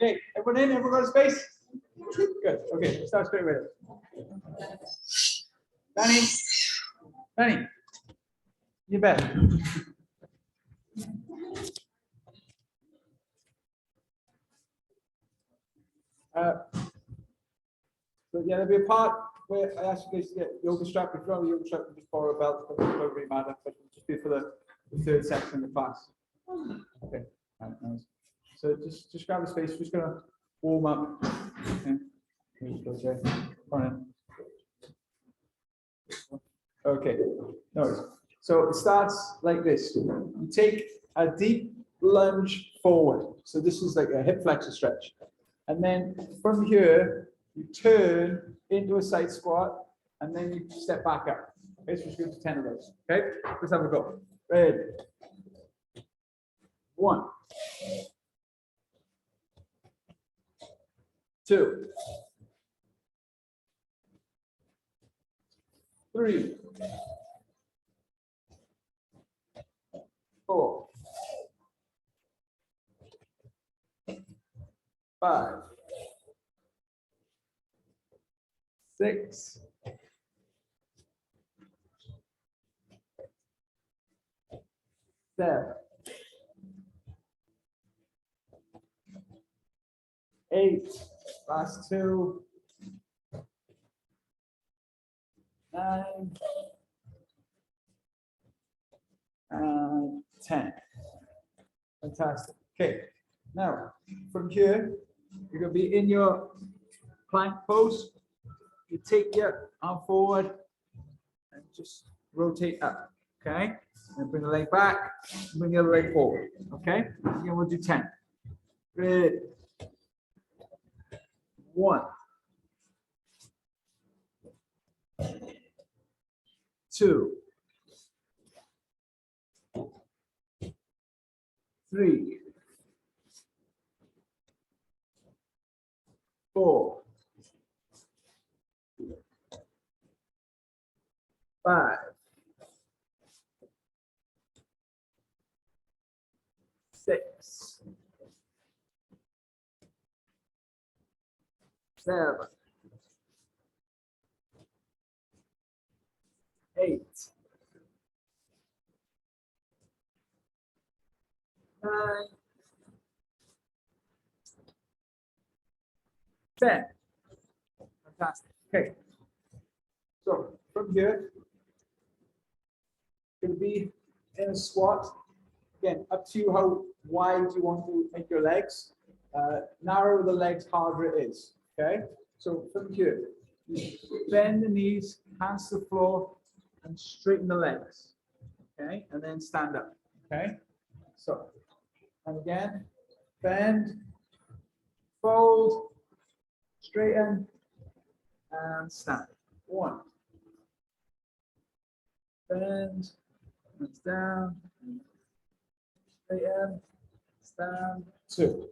Okay, everyone in? Everyone got a space? Good. Okay, let's start straight away. Danny, you bet. So yeah, there'll be a part where I ask you guys to get yoga strap. If you don't have a yoga strap, you just borrow a belt. But it doesn't really matter. But just be for the third section of the class. Okay. All right, nice. So just grab a space. We're just gonna warm up. Okay. Here we go, Jay. Come on in. Okay. No worries. So it starts like this. You take a deep lunge forward. So this is like a hip flexor stretch. And then from here, you turn into a side squat, and then you step back up. Okay, so we're going to 10 of those. Okay, let's have a go. Ready? 1, 2, 3, 4, 5, 6, 7, 8, last 2, 9, and 10. Fantastic. Okay, now from here, you're going to be in your plank pose. You take your arm forward and just rotate up. Okay, and bring the leg back, bring the other leg forward. Okay, again, we'll do 10. Ready? 1, 2, 3, 4, 5, 6, 7, 8, 9, 10. Fantastic. Okay. So from here, going to be in a squat. Again, up to you how wide you want to make your legs. Narrower the legs, harder it is. Okay. So from here, you bend the knees, hands to the floor, and straighten the legs. Okay, and then stand up. Okay. So, and again, bend, fold, straighten, and stand. 1. Bend, and down, straighten, stand. 2.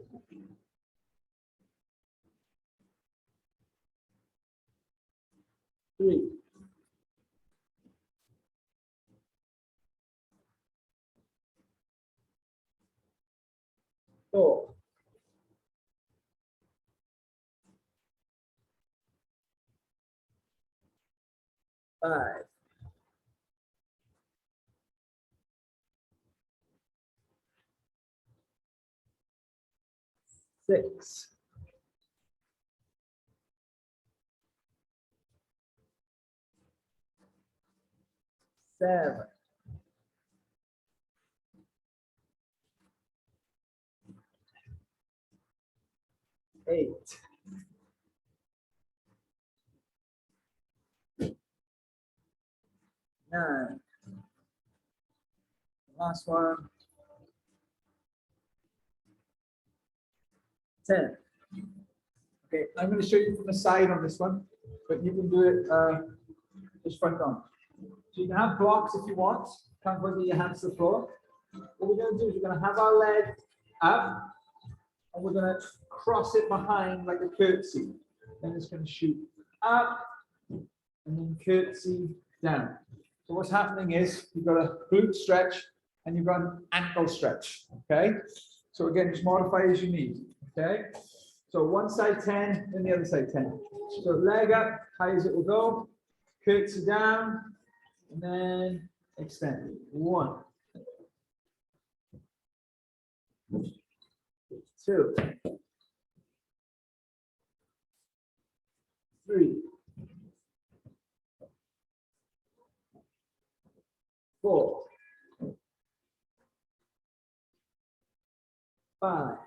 3. 4. 5. 6. 7. 8, 9. Last one. 10. Okay, I'm going to show you from the side on this one, but you can do it just front on. So you can have blocks if you want. Can't put your hands to the floor. What we're going to do is we're going to have our leg up, and we're going to cross it behind like a curtsy. Then it's going to shoot up, and then curtsy down. So what's happening is you've got a glute stretch and you've got an ankle stretch. Okay. So again, just modify as you need. Okay. So one side 10, then the other side 10. So leg up, high as it will go, curtsy down, and then extend. 1, 2, 3, 4, 5,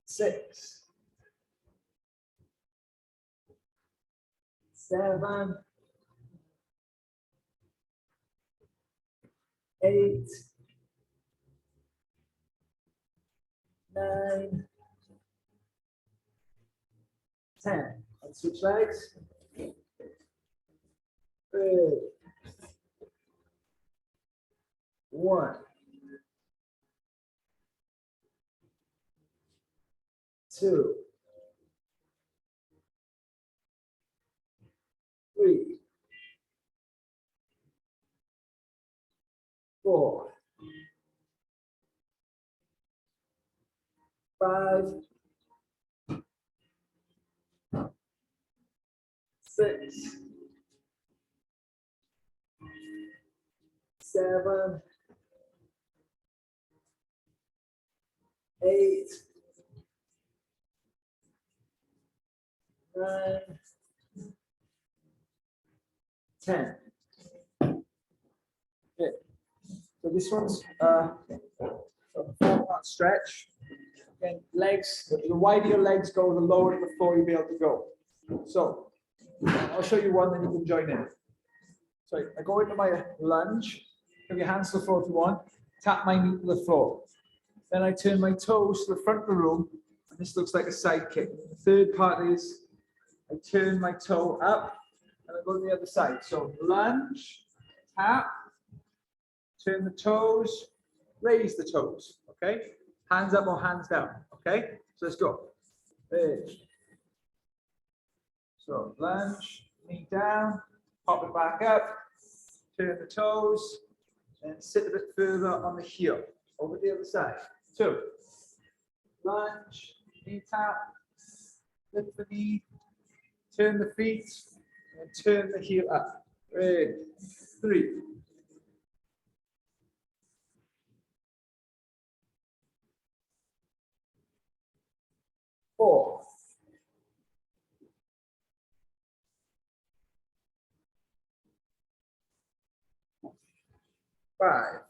6, 7, 8, 9, 10. Let's switch legs. Good. 1, 2, 3, 4, 5, 6, 7, 8, 9, 10. Okay. So this one's a 4-part stretch. Again, legs, the wider your legs go, the lower the floor you'll be able to go. So I'll show you one, then you can join in. So I go into my lunge, have your hands to the floor if you want, tap my knee to the floor. Then I turn my toes to the front of the room, and this looks like a side kick. The third part is I turn my toe up, and I go to the other side. So lunge, tap, turn the toes, raise the toes, okay? Hands up or hands down, okay? So let's go. So lunge, knee down, pop it back up, turn the toes, and sit a bit further on the heel. Over the other side. 2. Lunge, knee tap, lift the knee, turn the feet, and turn the heel up. 3. 4. 5.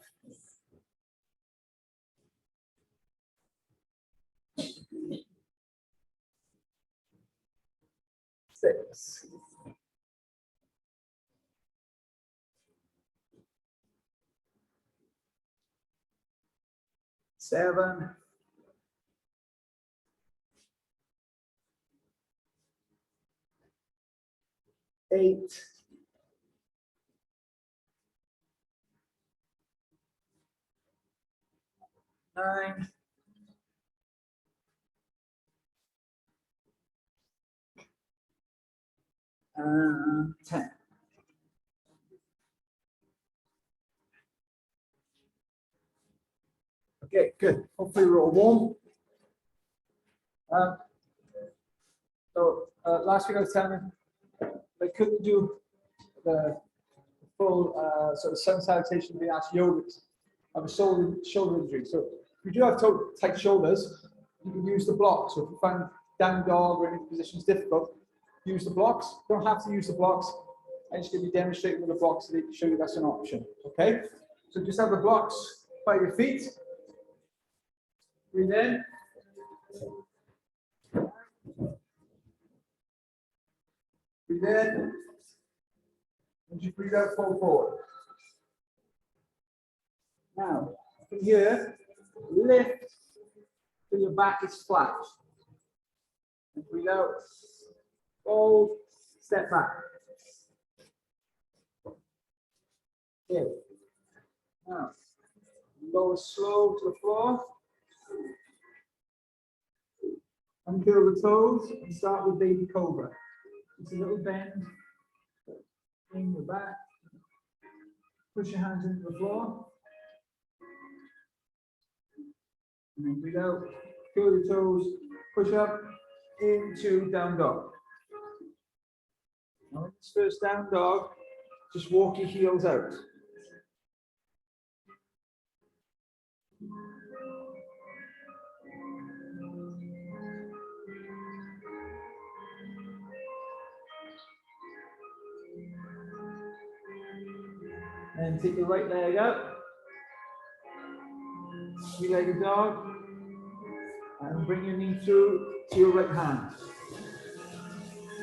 6. 7. 8. 9. 10. Okay, good. Hopefully we're all warm. Last week I was telling you I couldn't do the full sort of sun salutation vinyasa yoga. I have a shoulder injury. So if you do have tight shoulders, you can use the blocks. So if you find down dog or any positions difficult, use the blocks. You don't have to use the blocks. I'm just going to be demonstrating with the blocks to show you that's an option. Okay? So just have the blocks by your feet. Breathe in. Breathe in. And just breathe out, fold forward. Now, from here, lift till your back is flat. And breathe out, fold, step back. Okay. Now, lower slow to the floor. Uncurl the toes and start with baby cobra. Just a little bend. Bring your back. Push your hands into the floor. And then breathe out. Curl your toes. Push up into down dog. Now in this first down dog, just walk your heels out. And take your right leg up. Three-legged dog. And bring your knee through to your right hand.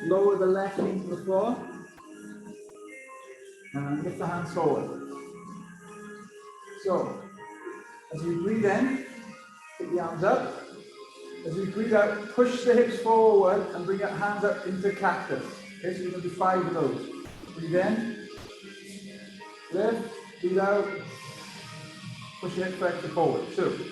Lower the left knee to the floor. And lift the hands forward. So, as we breathe in, take the arms up. As we breathe out, push the hips forward and bring your hands up into cactus. Okay, so we're going to do 5 of those. Breathe in. Lift. Breathe out. Push your hips flexor forward. 2.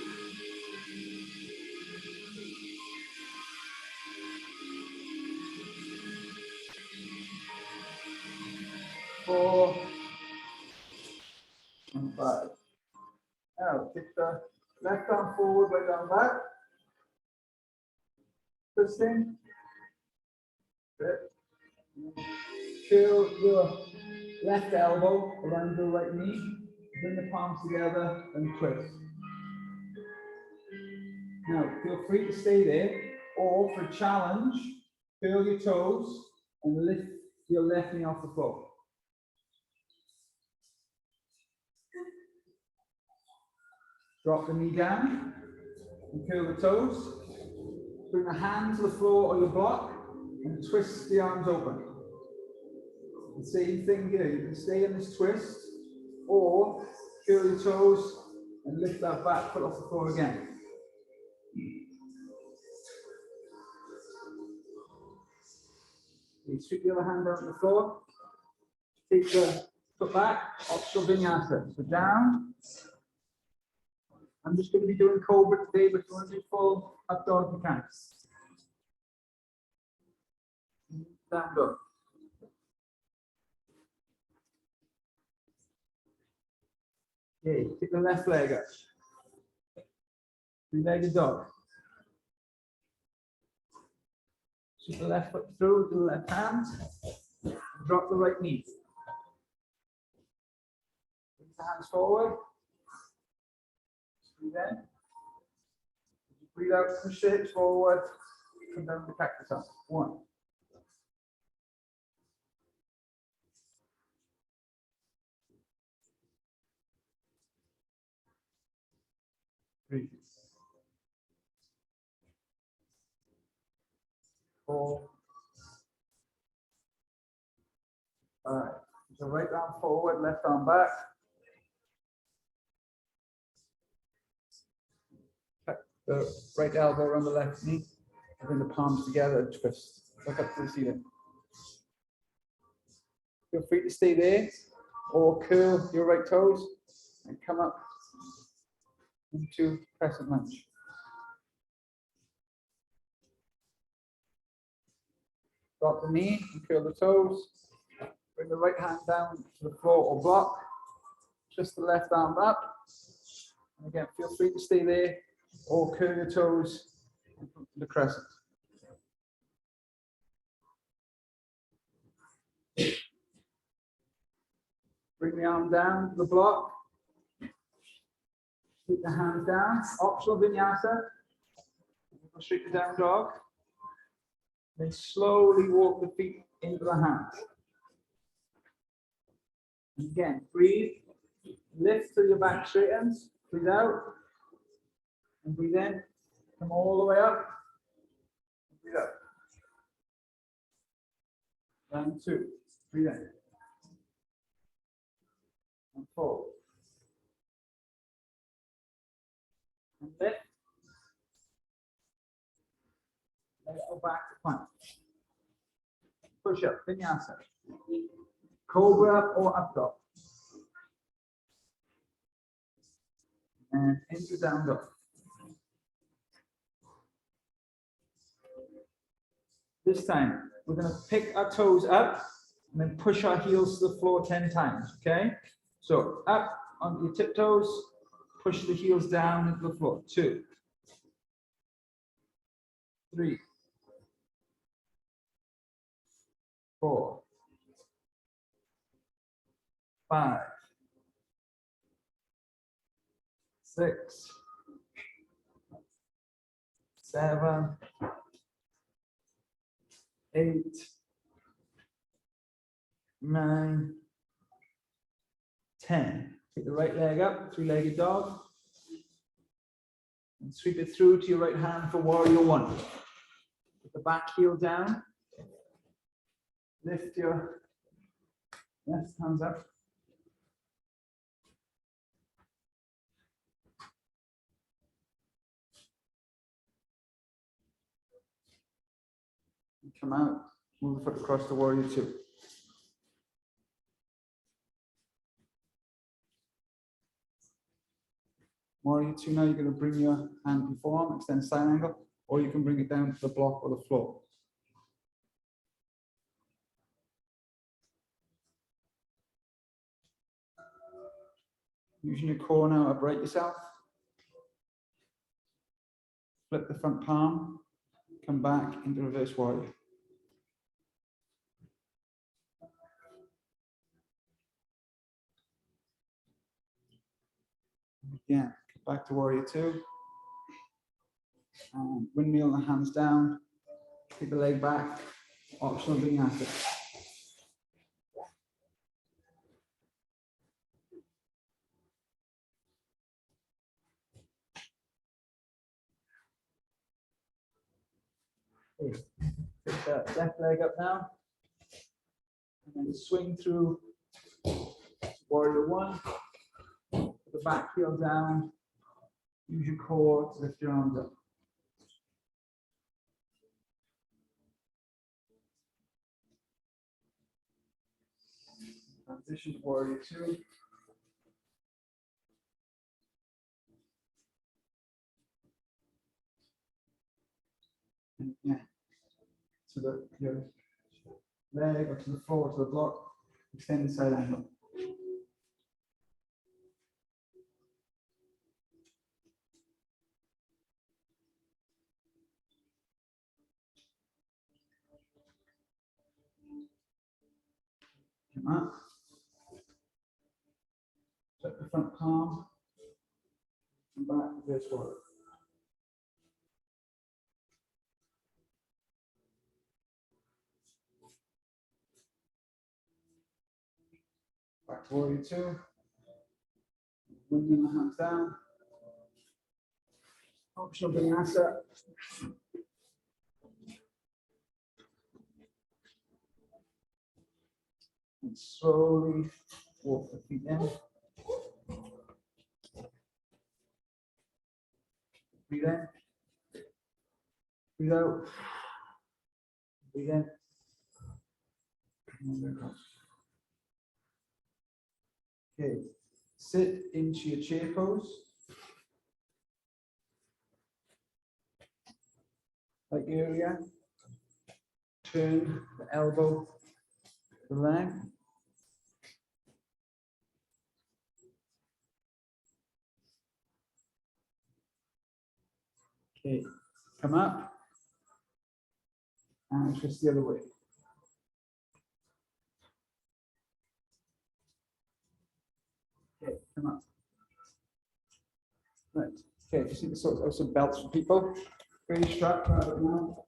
4. And 5. Now, take the left arm forward, right arm back. Twisting. Good. Curl your left elbow around your right knee. Bring the palms together and twist. Now, feel free to stay there, or for a challenge, curl your toes and lift your left knee off the floor. Drop the knee down and curl the toes. Bring the hand to the floor or your block and twist the arms open. The same thing here, you can stay in this twist or curl your toes and lift that back foot off the floor again. You sweep the other hand down to the floor. Take the foot back, optional vinyasa. So down. I'm just going to be doing cobra today, but if you want to do full up dog, you can. Down dog. Okay, take the left leg up. Three-legged dog. Sweep the left foot through to the left hand. Drop the right knee. Bring the hands forward. Breathe in. Breathe out, push the hips forward. Come down to cactus up. 1. 3. 4. 5. So right arm forward, left arm back. The right elbow around the left knee. Bring the palms together and twist. Look up to the ceiling. Feel free to stay there or curl your right toes and come up into crescent lunge. Drop the knee and curl the toes. Bring the right hand down to the floor or block. Twist the left arm up. And again, feel free to stay there or curl your toes into the crescent. Bring the arm down to the block. Keep the hands down. Optional vinyasa. Go straight to down dog. Then slowly walk the feet into the hands. And again, breathe. Lift till your back straightens. Breathe out. And breathe in. Come all the way up. Breathe up. Round 2. Breathe in. And 4. And lift. Let it go back to plank. Push up, vinyasa. Cobra or up dog. And into down dog. This time, we're going to pick our toes up and then push our heels to the floor 10 times, okay? So up onto your tiptoes, push the heels down into the floor. 2, 3, 4, 5, 6, 7, 8, 9, 10. Take the right leg up, 3-legged dog. And sweep it through to your right hand for warrior 1. Put the back heel down. Lift your left hands up. And come out, move the foot across to warrior 2. Warrior 2, now you're going to bring your hand to forearm, extend side angle, or you can bring it down to the block or the floor. Using your core now, upright yourself. Flip the front palm, come back into reverse warrior. Again, back to warrior 2. And windmill the hands down, take the leg back, optional vinyasa. Okay. Take the left leg up now, and then swing through warrior 1. Put the back heel down, use your core to lift your arms up. Transition to warrior 2. And yeah, to your leg or to the floor, to the block, extend the side angle. Come up. Set the front palm. And back to this warrior. Back to warrior 2. Bringing the hands down. Optional vinyasa. And slowly walk the feet in. Breathe in. Breathe out. Breathe in. Okay. Sit into your chair pose. Like earlier. Turn the elbow, the leg. Okay, come up and twist the other way. Okay, come up. Right. Okay, just need to sort out some belts for people. Very strapped right now.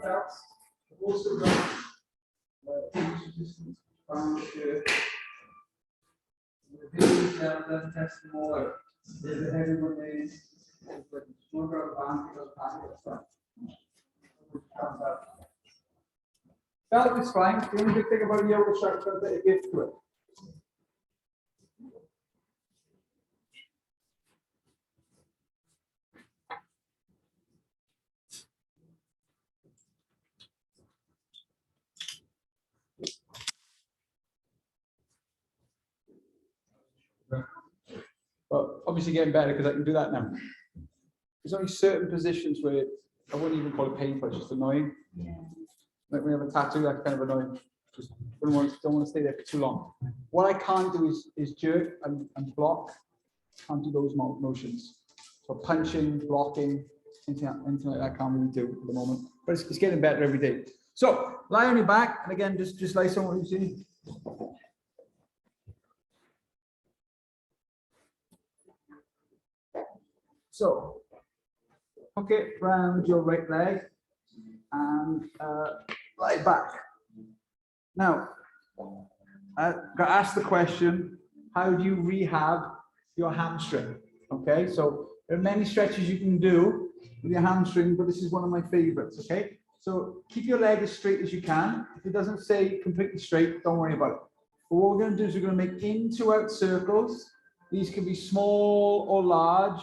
belts. I've also got resistance bands here. The videos down there test them all out. Everyone is stronger band because belt is fine. The only big thing about a yoga shirt is that it gives to it. But obviously getting better because I can do that now. There's only certain positions where I wouldn't even call it painful, it's just annoying. Yeah. Like when you have a tattoo, that's kind of annoying. Just don't want to stay there for too long. What I can't do is jerk and block. Can't do those motions. So punching, blocking, anything like that I can't really do at the moment. But it's getting better every day. So lie on your back, and again, just lie somewhere you see. So, hook it round your right leg and lie back. Now, I got asked the question, how do you rehab your hamstring? Okay, so there are many stretches you can do with your hamstring, but this is one of my favorites, okay? So keep your leg as straight as you can. If it doesn't stay completely straight, don't worry about it. But what we're going to do is we're going to make in to out circles. These can be small or large,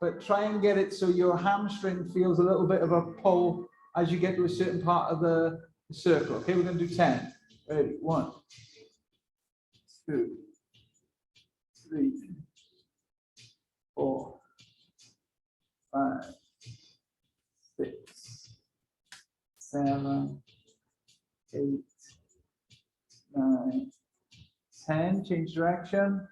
but try and get it so your hamstring feels a little bit of a pull as you get to a certain part of the circle. Okay, we're going to do 10. Ready? 1, 2, 3, 4, 5, 6, 7, 8, 9, 10. Change direction.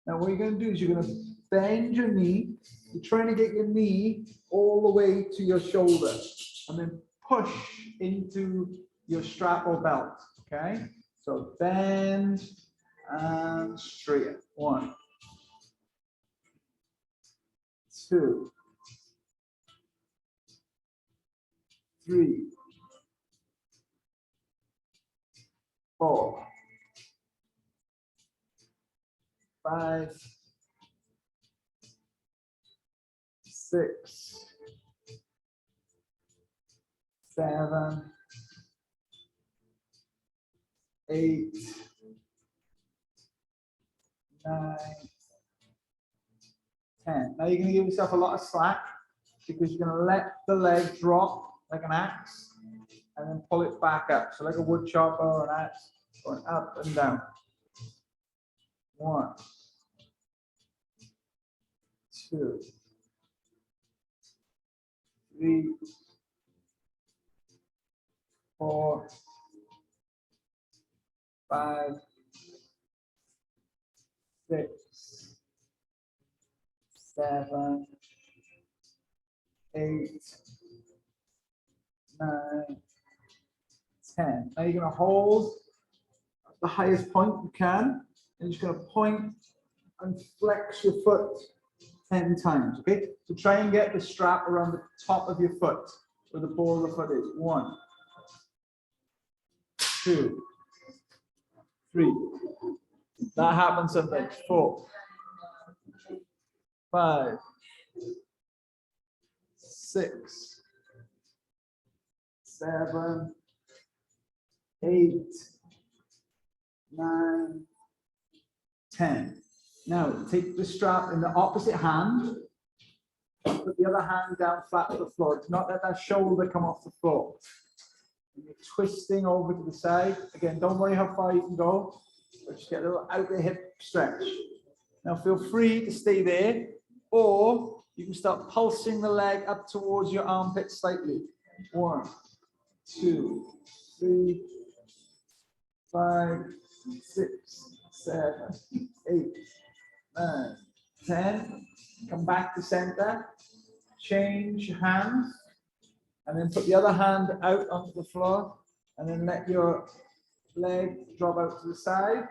Now what you're going to do is you're going to bend your knee. You're trying to get your knee all the way to your shoulder and then push into your strap or belt. Okay? So bend and straighten. 1, 2, 3, 4, 5, 6, 7, 8, 9, 10. Now you're going to give yourself a lot of slack because you're going to let the leg drop like an axe and then pull it back up. So like a wood chopper or an axe going up and down. 1, 2, 3, 4, 5, 6, 7, 8, 9, 10. Now you're going to hold at the highest point you can, and you're just going to point and flex your foot 10 times. Okay, so try and get the strap around the top of your foot, where the ball of the foot is. 1, 2, 3. That happens sometimes. 4, 5, 6, 7, 8, 9, 10. Now take the strap in the opposite hand, put the other hand down flat to the floor. Do not let that shoulder come off the floor. And you're twisting over to the side. Again, don't worry how far you can go, but just get a little out the hip stretch. Now feel free to stay there, or you can start pulsing the leg up towards your armpit slightly. 1, 2, 3, 5, 6, 7, 8, 9, 10. Come back to center. change hands, and then put the other hand out onto the floor, and then let your leg drop out to the side.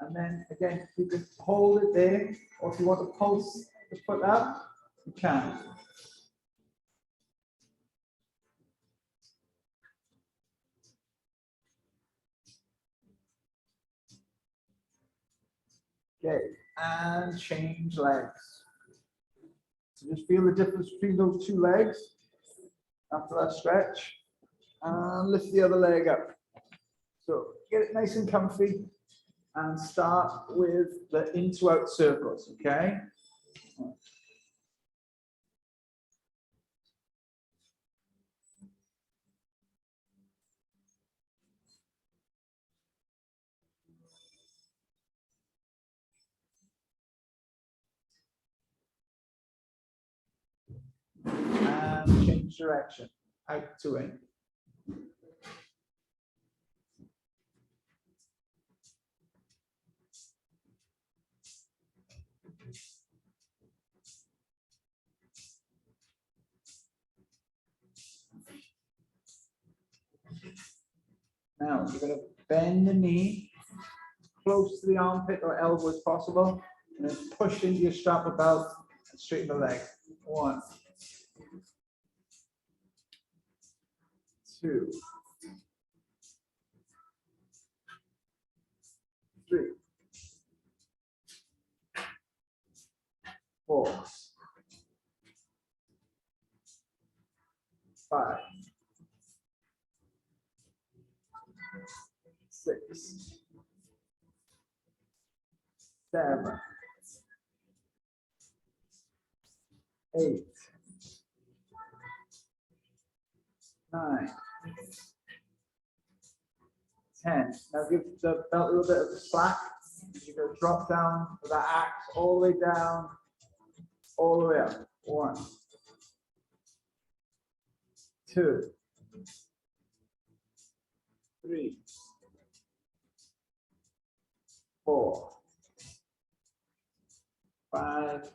And then again, you can hold it there, or if you want to pulse the foot up, you can. Okay, and change legs. So just feel the difference between those two legs after that stretch. And lift the other leg up. So get it nice and comfy and start with the in to out circles, okay? And change direction, out to in. Now you're going to bend the knee close to the armpit or elbow as possible, and then push into your strap of belt and straighten the leg. 1, 2, 3, 4, 5, 6, 7, 8, 9, 10. Now give the belt a little bit of a slack. You're going to drop down with that axe all the way down, all the way up. 1, 2, 3, 4, 5,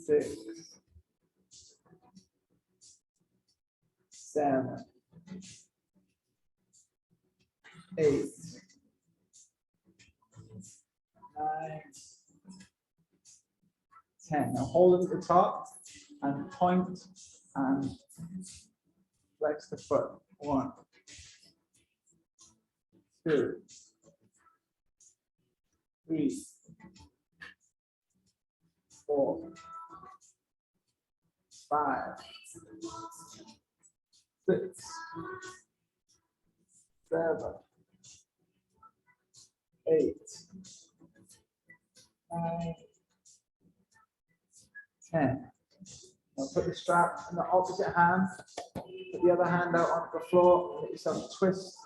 6, 7, 8, 9, 10. Now hold it at the top and point and flex the foot. 1, 2, 3, 4, 5, 6, 7, 8, 9, 10. Now put the strap in the opposite hand, put the other hand out onto the floor, let yourself twist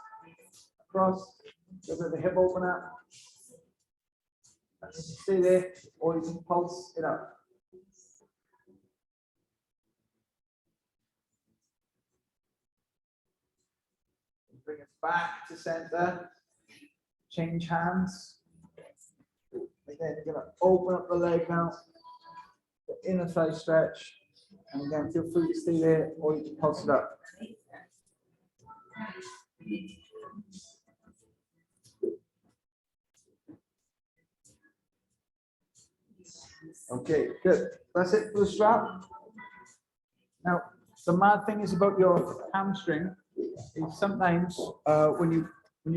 across, go to the hip opener, and you can stay there, or you can pulse it up. Bring it back to center, change hands. Again, you're going to open up the leg now, the inner thigh stretch, and again, feel free to stay there, or you can pulse it up. Okay, good. That's it for the strap. Now, the mad thing is about your hamstring is sometimes when you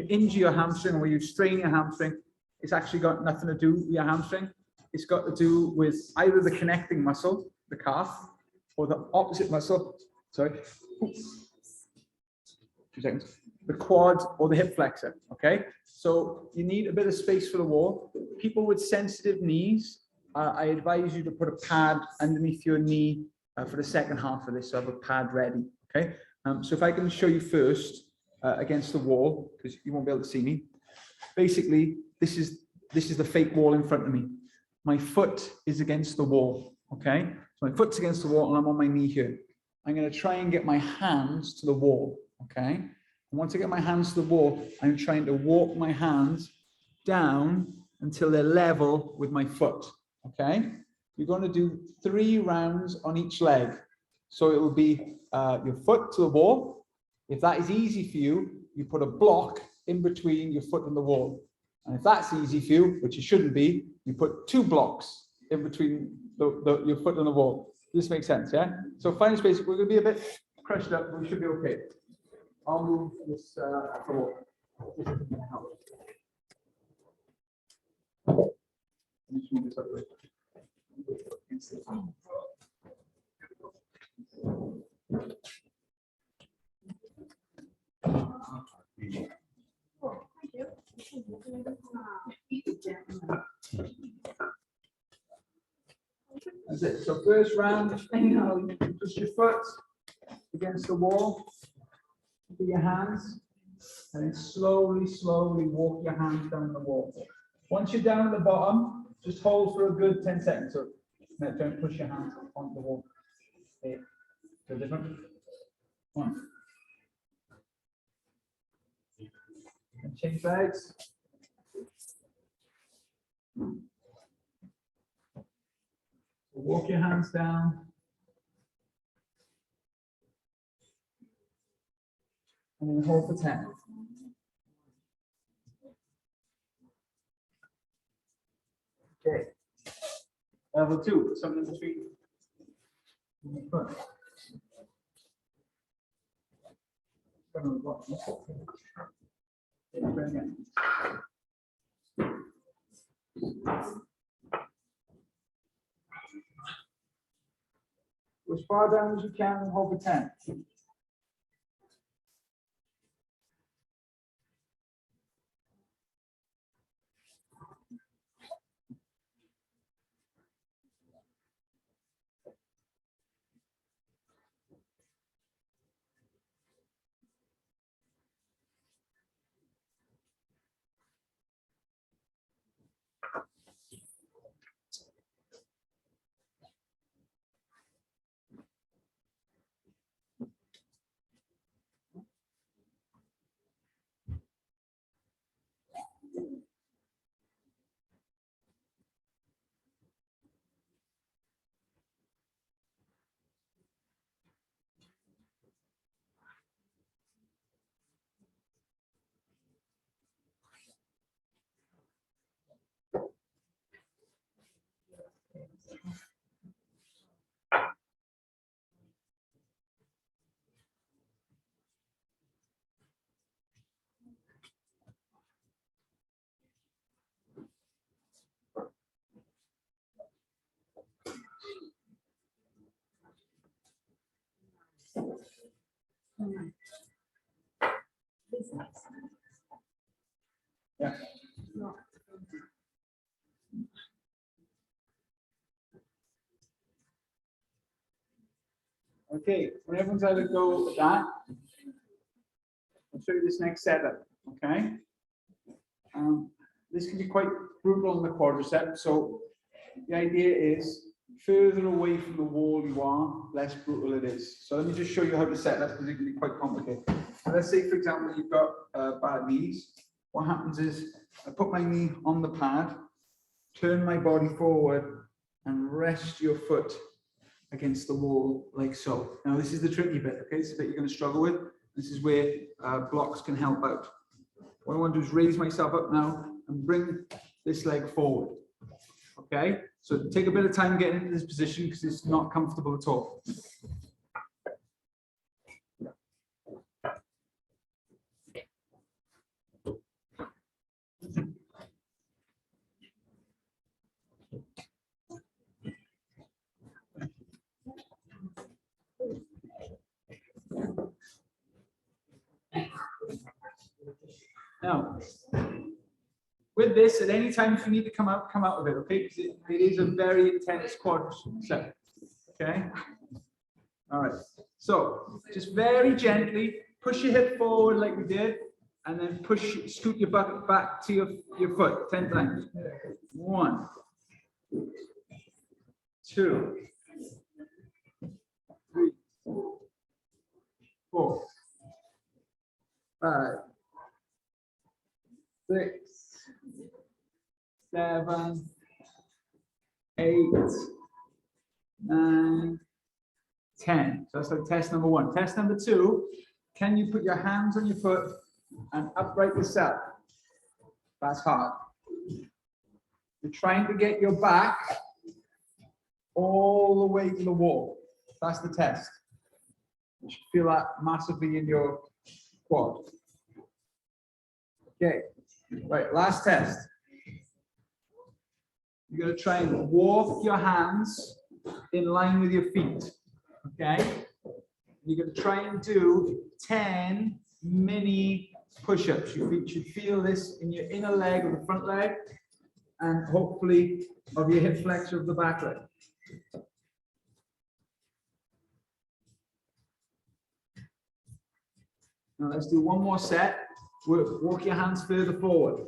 injure your hamstring or you strain your hamstring, it's actually got nothing to do with your hamstring. It's got to do with either the connecting muscle, the calf, or the opposite muscle. Sorry. 2 seconds. The quad or the hip flexor. Okay. So you need a bit of space for the wall. People with sensitive knees, I advise you to put a pad underneath your knee for the second half of this. So have a pad ready. Okay. So if I can show you first against the wall, because you won't be able to see me. Basically, this is the fake wall in front of me. My foot is against the wall. Okay. So my foot's against the wall and I'm on my knee here. I'm going to try and get my hands to the wall. Okay. And once I get my hands to the wall, I'm trying to walk my hands down until they're level with my foot. Okay. you're going to do 3 rounds on each leg. So it will be your foot to the wall. If that is easy for you, you put a block in between your foot and the wall. And if that's easy for you, which it shouldn't be, you put 2 blocks in between your foot and the wall. This makes sense, yeah? So find space. We're going to be a bit crushed up, but we should be okay. I'll move this floor. Let's move this up. That's it. So first round, just your foot against the wall with your hands, and then slowly, slowly walk your hands down the wall. Once you're down at the bottom, just hold for a good 10 seconds. So don't push your hands onto the wall. Okay. So different. 1. And change legs. Walk your hands down. And then hold for 10. Okay. Level 2, something in between. As far down as you can and hold for 10. Yeah. Okay, when everyone's had a go at that, I'll show you this next setup. Okay. This can be quite brutal on the quadricep. So the idea is further away from the wall you are, less brutal it is. So let me just show you how to set that because it can be quite complicated. So let's say, for example, you've got bad knees. What happens is I put my knee on the pad, turn my body forward, and rest your foot against the wall like so. Now this is the tricky bit, okay? This is the bit you're going to struggle with. This is where blocks can help out. What I want to do is raise myself up now and bring this leg forward. Okay? So take a bit of time getting into this position because it's not comfortable at all. Now, with this, at any time if you need to come out of it, okay? Because it is a very intense quadricep, okay? All right, so just very gently push your hip forward like we did, and then scoot your butt back to your foot 10 times. 1, 2, 3, 4, 5, 6, 7, 8, 9, 10. So that's like test number 1. Test number 2, can you put your hands on your foot and upright yourself? That's hard. You're trying to get your back all the way to the wall. That's the test. You should feel that massively in your quad. Okay, right, last test. You're going to try and walk your hands in line with your feet. Okay? You're going to try and do 10 mini push-ups. You should feel this in your inner leg or the front leg, and hopefully of your hip flexor of the back leg. Now let's do one more set. Walk your hands further forward.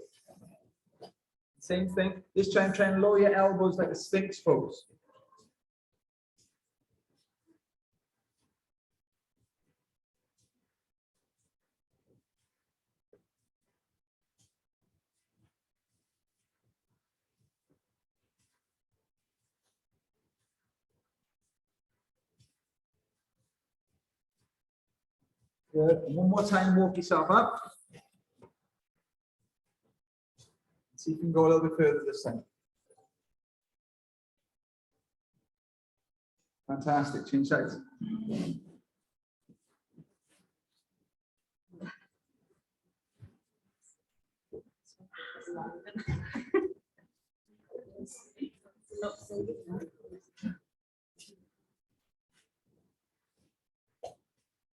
Same thing. This time try and lower your elbows like a Sphinx pose. Good. And one more time, walk yourself up. See if you can go a little bit further this time. Fantastic. Change sides.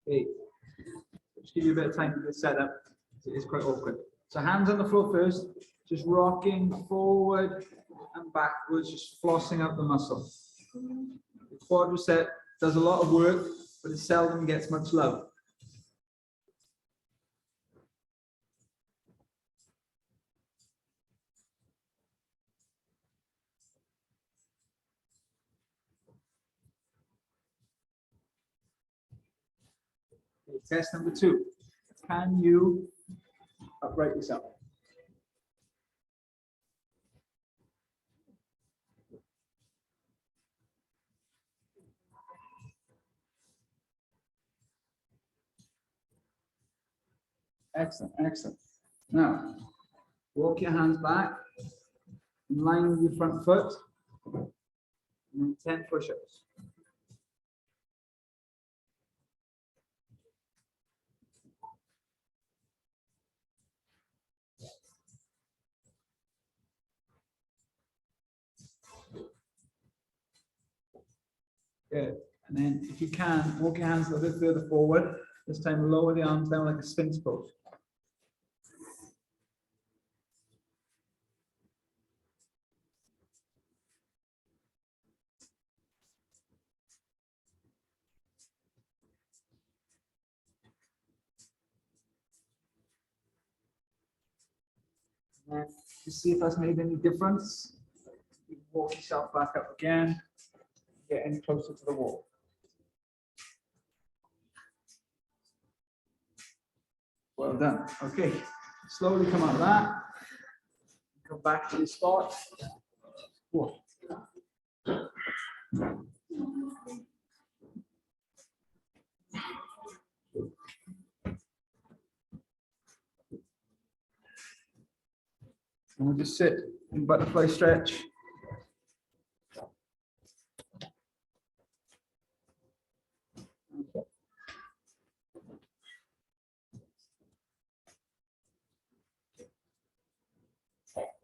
Okay. Just give you a bit of time for the setup. It's quite awkward. So hands on the floor first, just rocking forward and backwards, just flossing out the muscle. The quadricep does a lot of work, but it seldom gets much love. Okay, test number 2. Can you upright yourself? Excellent, excellent. Now, walk your hands back in line with your front foot, and then 10 push-ups. Good. And then, if you can, walk your hands a little bit further forward. This time, lower the arms down like a Sphinx pose. And to see if that's made any difference, you can walk yourself back up again, get any closer to the wall. Well done. Okay, slowly come out of that. Come back to your spot. Whoa. And we'll just sit in butterfly stretch. Okay.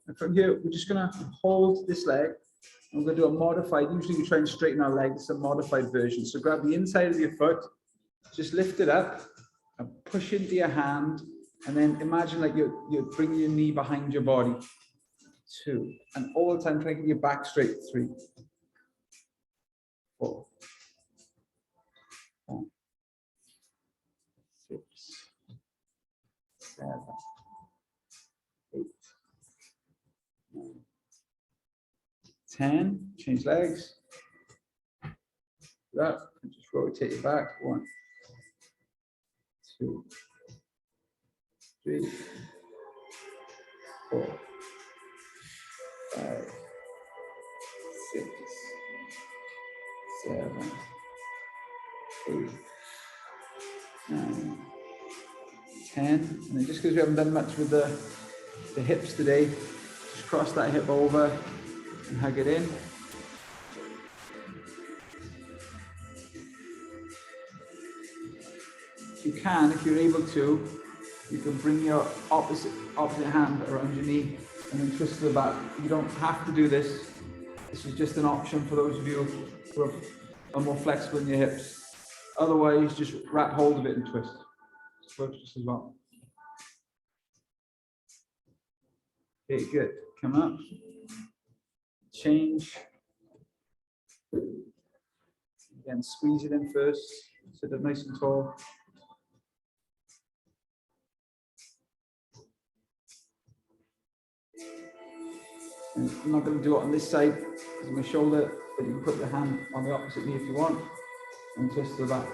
And from here, we're just going to hold this leg. I'm going to do a modified. Usually, we try and straighten our leg. It's a modified version. So grab the inside of your foot, just lift it up, and push into your hand. And then imagine like you're bringing your knee behind your body. 2. And all the time, try to get your back straight. 3, 4, 5, 6, 7, 8, 9, 10. Change legs. That, and just rotate it back. 1, 2, 3, 4, 5, 6, again. And then just because we haven't done much with the hips today, just cross that hip over and hug it in. If you can, if you're able to, you can bring your opposite hand around your knee and then twist to the back. You don't have to do this. This is just an option for those of you who are more flexible in your hips. Otherwise, just wrap hold of it and twist. This works just as well. Okay, good. Come up. Change. Again, squeeze it in first. Sit up nice and tall. And I'm not going to do it on this side because of my shoulder, but you can put your hand on the opposite knee if you want and twist to the back.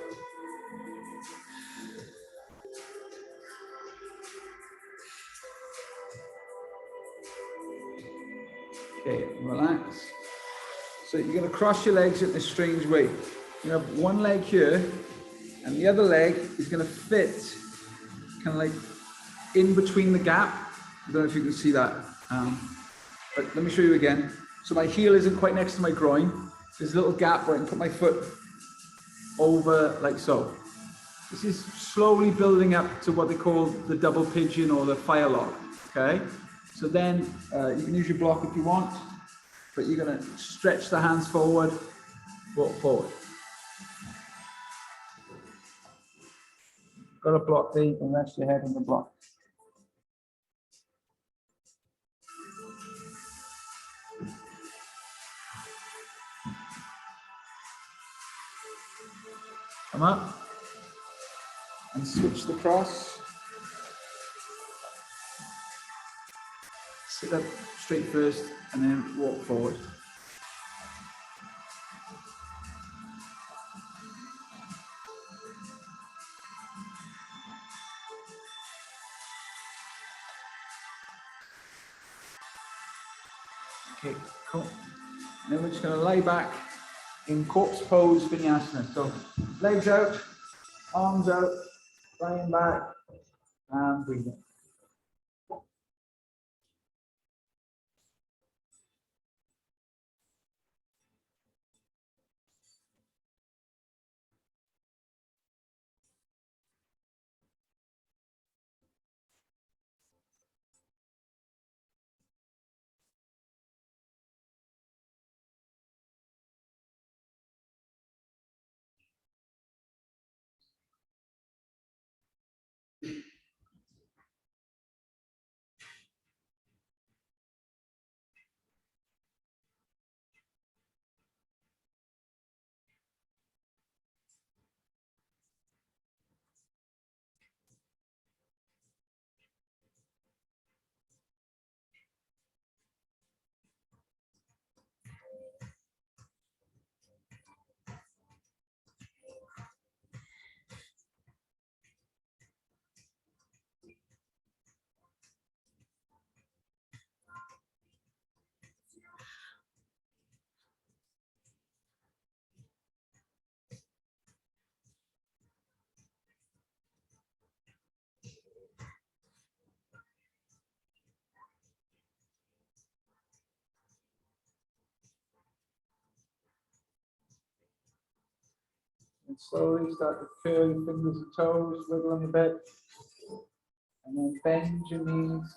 Okay, relax. So you're going to cross your legs in a strange way. You have one leg here and the other leg is going to fit kind of like in between the gap. I don't know if you can see that. But let me show you again. So my heel isn't quite next to my groin. There's a little gap where I can put my foot over like so. This is slowly building up to what they call the double pigeon or the fire lock, okay? So then you can use your block if you want, but you're gonna stretch the hands forward, walk forward. Got a block there, you can rest your head on the block. Come up and switch the cross. Sit up straight first and then walk forward. Okay, cool. And then we're just going to lie back in corpse pose vinyasana. So legs out, arms out, lying back, and breathing. And slowly start to curl your fingers and toes, wiggle them a bit. And then bend your knees.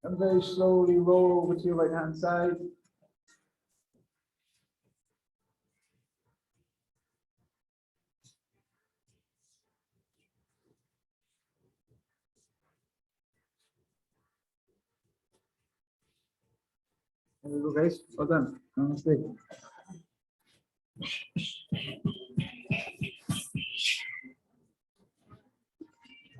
And very slowly roll over to your right hand side. There we go, guys. Well done. Namaste.